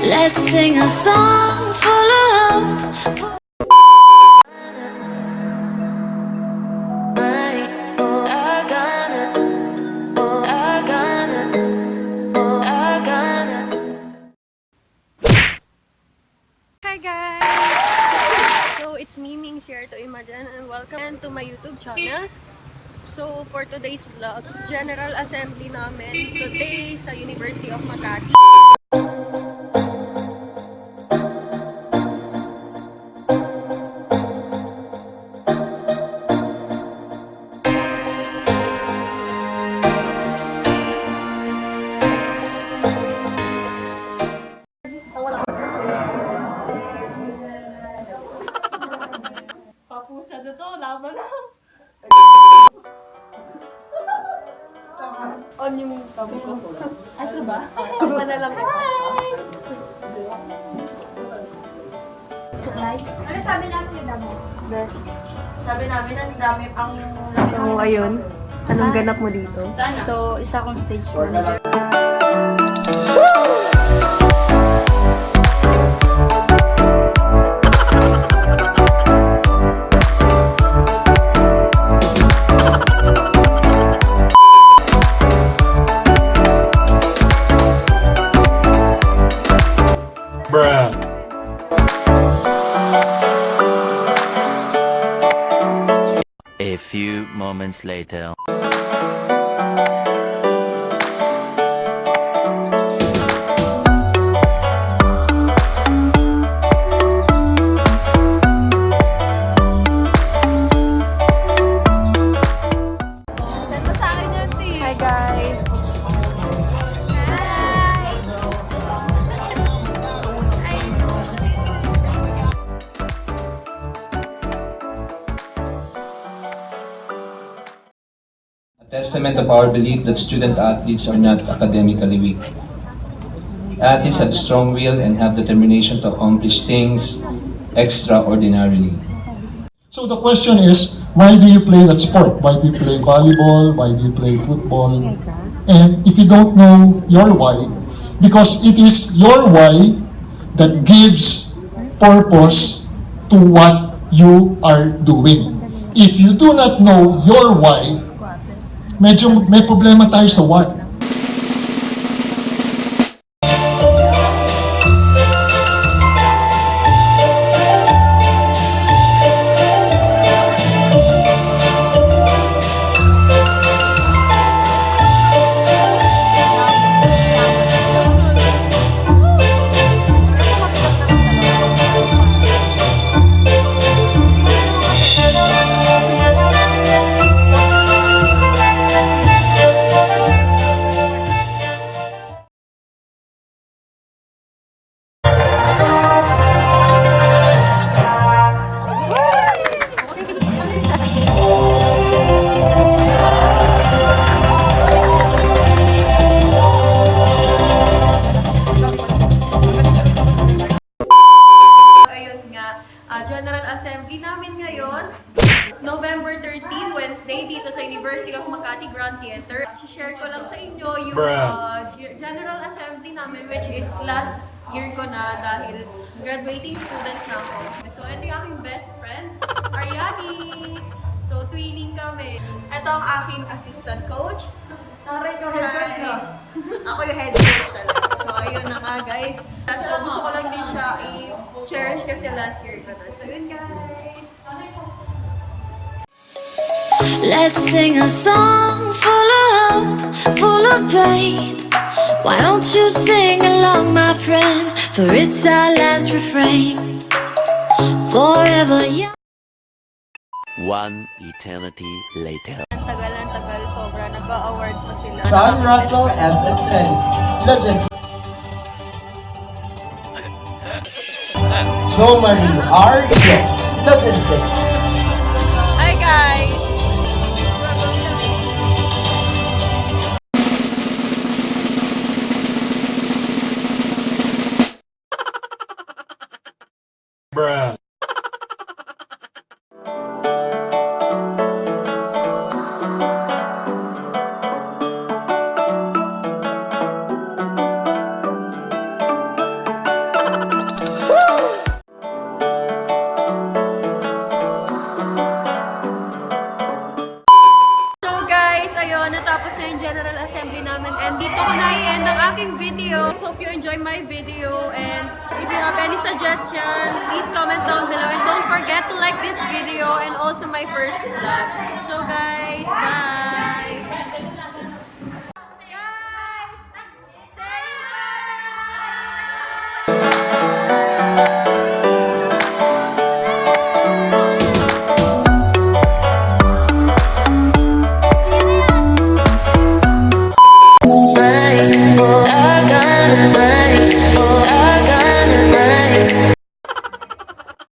Let's sing a song full of hope. Hi guys! So it's me, Ming Cierto Imagen, and welcome to my YouTube channel. So for today's vlog, General Assembly namin today sa University of Makati. Papusa na to, laban na. On yung tabi ko. Asa ba? Ako na lang. Suklay? Ano sabi namin yung damo? Best. Sabi namin ang dami pang... So ayun, anong ganap mo dito? So, isa akong stage manager. A few moments later. Hi guys! Testament of our belief that student athletes are not academically weak. Athletes have strong will and have determination to accomplish things extraordinarily. So the question is, why do you play that sport? Why do you play volleyball? Why do you play football? And if you don't know your why, because it is your why that gives purpose to what you are doing. If you do not know your why, medyo may problema tayo sa what. General Assembly namin ngayon, November 13, Wednesday, dito sa University of Makati Grand Theater. I-share ko lang sa inyo yung General Assembly namin, which is last year ko na dahil graduating student na ako. So, ito yung aking best friend, Ariani. So, twinning kami. Ito ang aking assistant coach. Taray ko head coach na. Ako yung head coach talaga. So, ayun na nga guys. So, gusto ko lang din siya i-cherish kasi last year ko na. So, yun guys. Let's sing a song full of hope, full of pain. Why don't you sing along, my friend? For it's our last refrain. Forever young. One eternity later. Ang tagal, sobra. Nag-award pa sila. John Russell S. Estrella, Logistics. Jo Marie R. Rios, Logistics. Hi guys! General Assembly namin. And dito ko na-end ang aking video. Hope you enjoy my video. And if you have any suggestion, please comment down below. And don't forget to like this video and also my first vlog. So guys,